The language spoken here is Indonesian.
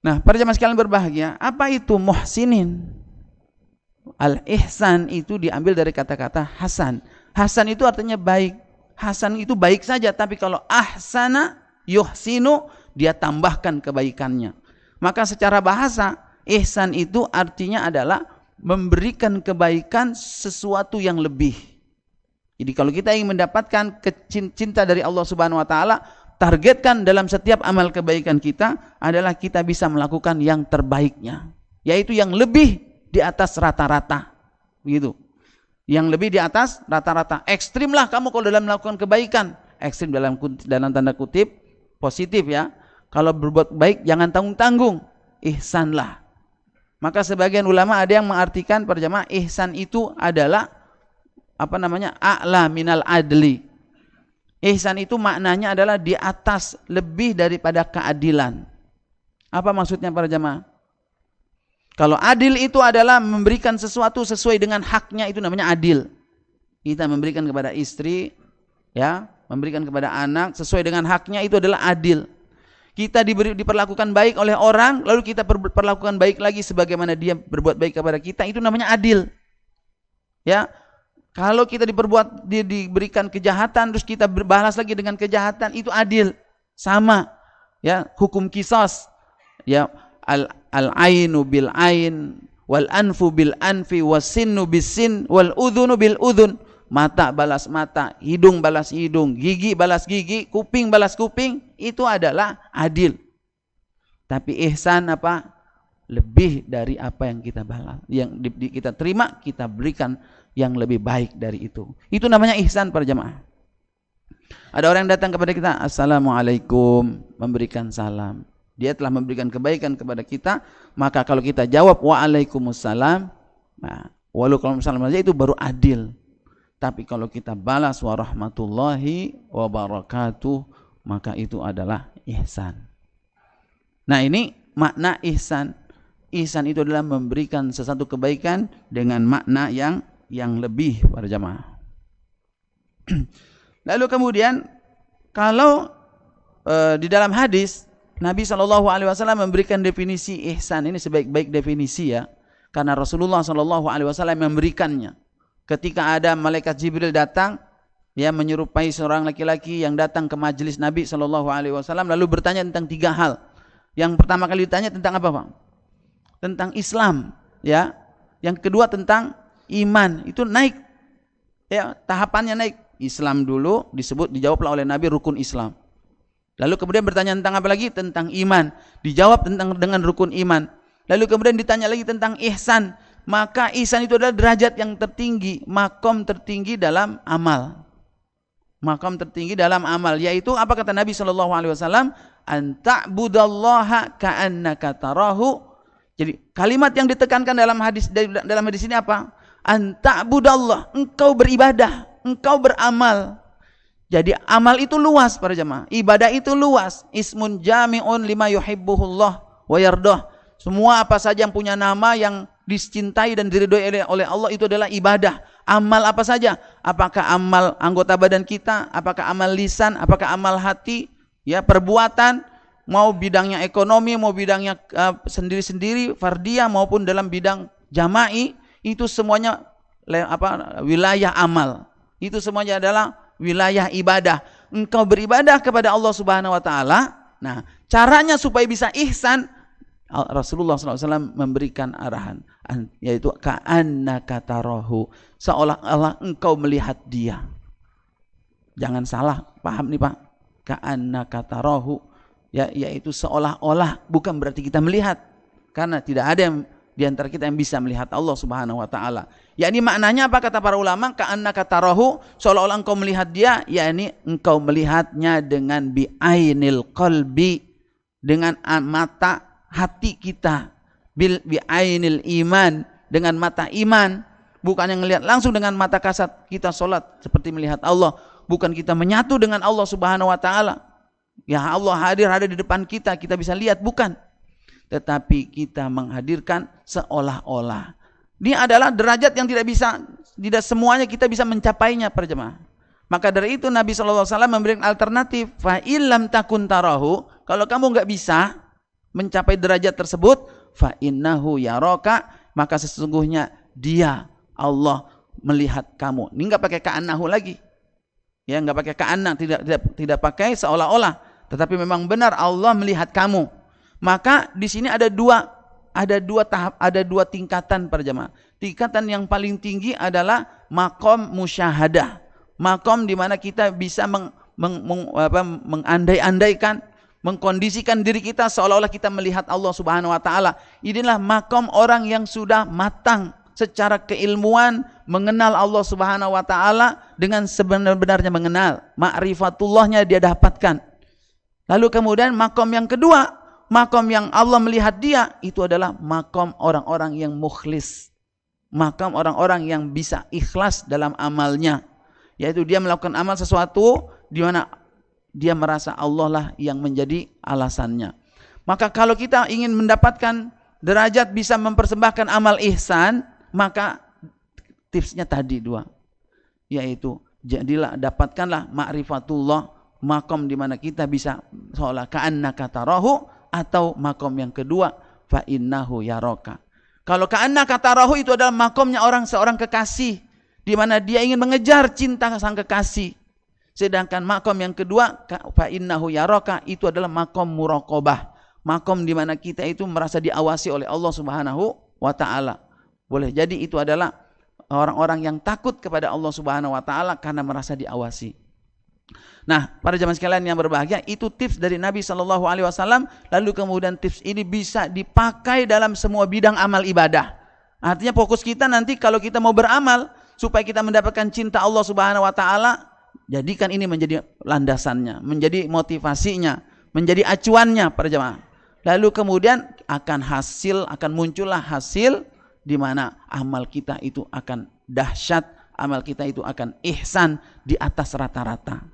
Nah, para jemaah sekalian berbahagia, apa itu muhsinin? Al-ihsan itu diambil dari kata-kata hasan. Hasan itu artinya baik. Hasan itu baik saja, tapi kalau ahsana yuhsinu, dia tambahkan kebaikannya. Maka secara bahasa, ihsan itu artinya adalah memberikan kebaikan sesuatu yang lebih. Jadi kalau kita ingin mendapatkan cinta dari Allah Subhanahu wa taala, targetkan dalam setiap amal kebaikan kita adalah kita bisa melakukan yang terbaiknya, yaitu yang lebih di atas rata-rata. Begitu. Yang lebih di atas rata-rata. Ekstrimlah kamu kalau dalam melakukan kebaikan. Ekstrim dalam tanda kutip positif ya. Kalau berbuat baik jangan tanggung-tanggung. Ihsanlah. Maka sebagian ulama ada yang mengartikan para jemaah ihsan itu adalah a'la minal adli. Ihsan itu maknanya adalah di atas, lebih daripada keadilan. Apa maksudnya para jemaah? Kalau adil itu adalah memberikan sesuatu sesuai dengan haknya, itu namanya adil. Kita memberikan kepada istri, ya, memberikan kepada anak sesuai dengan haknya, itu adalah adil. Kita diperlakukan baik oleh orang, lalu kita perlakukan baik lagi sebagaimana dia berbuat baik kepada kita, itu namanya adil. Ya. Kalau kita diberikan kejahatan terus kita berbalas lagi dengan kejahatan, itu adil. Sama. Ya, hukum qisas. Ya, al-ainu bil ain, wal anfu bil anfi, was sinnu bis sin, wal udhunu bil udhun. Mata balas mata, hidung balas hidung, gigi balas gigi, kuping balas kuping, itu adalah adil. Tapi ihsan apa? Lebih dari apa yang kita balas, yang kita terima, kita berikan yang lebih baik dari itu. Itu namanya ihsan para jemaah. Ada orang yang datang kepada kita, assalamualaikum, memberikan salam. Dia telah memberikan kebaikan kepada kita, maka kalau kita jawab waalaikumsalam, nah, waalaikumsalam saja itu baru adil. Tapi kalau kita balas warahmatullahi wabarakatuh, maka itu adalah ihsan. Nah, ini makna ihsan. Ihsan itu adalah memberikan sesuatu kebaikan dengan makna yang lebih para jamaah. Lalu kemudian kalau di dalam hadis Nabi SAW memberikan definisi ihsan ini sebaik-baik definisi ya, karena Rasulullah SAW memberikannya. Ketika ada malaikat Jibril datang, ya, menyerupai seorang laki-laki yang datang ke majelis Nabi SAW, lalu bertanya tentang 3 hal. Yang pertama kali ditanya tentang apa, Pak? Tentang Islam, ya. Yang kedua tentang iman, itu naik, ya, tahapannya naik. Islam dulu dijawablah oleh Nabi rukun Islam. Lalu kemudian bertanya tentang apa lagi? Tentang iman, dijawab dengan rukun iman. Lalu kemudian ditanya lagi tentang ihsan. Maka ihsan itu adalah derajat yang tertinggi, makom tertinggi dalam amal. Makom tertinggi dalam amal, yaitu apa kata Nabi SAW? Anta'budallaha ka'annaka tarahu. Jadi kalimat yang ditekankan dalam hadis ini apa? Anta'budallah, engkau beribadah, engkau beramal. Jadi amal itu luas para jemaah, ibadah itu luas. Ismun jami'un lima yuhibbuhullah wa yardah. Semua apa saja yang punya nama yang dicintai dan diridhoi oleh Allah itu adalah ibadah. Amal apa saja? Apakah amal anggota badan kita, apakah amal lisan, apakah amal hati, ya, perbuatan, mau bidangnya ekonomi, mau bidangnya sendiri-sendiri, fardiyah maupun dalam bidang jama'i, itu semuanya wilayah amal. Itu semuanya adalah wilayah ibadah. Engkau beribadah kepada Allah Subhanahu wa taala. Nah, caranya supaya bisa ihsan, Rasulullah SAW memberikan arahan, yaitu ka'annaka tarahu, seolah-olah engkau melihat dia. Jangan salah paham nih Pak. Ka'annaka tarahu, ya, yaitu seolah-olah, bukan berarti kita melihat, karena tidak ada yang di antara kita yang bisa melihat Allah Subhanahu wa taala. Yakni maknanya apa kata para ulama? Ka'annaka tarahu, seolah-olah engkau melihat dia, yakni engkau melihatnya dengan bi'ainil qalbi, dengan mata hati kita, bi'ainil iman, dengan mata iman, bukan yang melihat langsung dengan mata kasat. Kita sholat seperti melihat Allah, bukan kita menyatu dengan Allah Subhanahu wa taala. Ya, Allah ada di depan kita, kita bisa lihat, bukan. Tetapi kita menghadirkan seolah-olah. Ini adalah derajat yang tidak semuanya kita bisa mencapainya para jemaah. Maka dari itu Nabi SAW memberikan alternatif, fa illam takun tarahu, kalau kamu enggak bisa, mencapai derajat tersebut, fa innahu yaraka, maka sesungguhnya dia Allah melihat kamu. Ini enggak pakai ka'annahu lagi. Ya, enggak pakai ka'anna, tidak pakai seolah-olah, tetapi memang benar Allah melihat kamu. Maka di sini ada dua tahap, ada dua tingkatan para jemaah. Tingkatan yang paling tinggi adalah maqam musyahadah. Maqam di mana kita bisa mengandai-andaikan, mengkondisikan diri kita seolah-olah kita melihat Allah Subhanahu wa taala. Inilah maqam orang yang sudah matang secara keilmuan, mengenal Allah Subhanahu wa taala dengan sebenar-benarnya mengenal. Ma'rifatullahnya dia dapatkan. Lalu kemudian maqam yang kedua, maqam yang Allah melihat dia, itu adalah maqam orang-orang yang mukhlis. Maqam orang-orang yang bisa ikhlas dalam amalnya. Yaitu dia melakukan amal sesuatu di mana dia merasa Allah lah yang menjadi alasannya. Maka kalau kita ingin mendapatkan derajat bisa mempersembahkan amal ihsan, maka tipsnya tadi dua. Yaitu jadilah, dapatkanlah ma'rifatullah, maqam di mana kita bisa seolah ka'annaka tarahu, atau maqam yang kedua fa innahu yaraka. Kalau ka'annaka tarahu itu adalah maqamnya seorang kekasih, di mana dia ingin mengejar cinta sang kekasih. Sedangkan maqam yang kedua fa innahu yaraka itu adalah maqam muraqabah. Maqam di mana kita itu merasa diawasi oleh Allah Subhanahu wa taala. Boleh jadi itu adalah orang-orang yang takut kepada Allah Subhanahu wa taala karena merasa diawasi. Nah, para jemaah sekalian yang berbahagia, itu tips dari Nabi Shallallahu Alaihi Wasallam. Lalu kemudian tips ini bisa dipakai dalam semua bidang amal ibadah. Artinya fokus kita nanti kalau kita mau beramal supaya kita mendapatkan cinta Allah Subhanahu Wa Taala, jadikan ini menjadi landasannya, menjadi motivasinya, menjadi acuannya para jemaah. Lalu kemudian akan muncullah hasil di mana amal kita itu akan dahsyat, amal kita itu akan ihsan di atas rata-rata.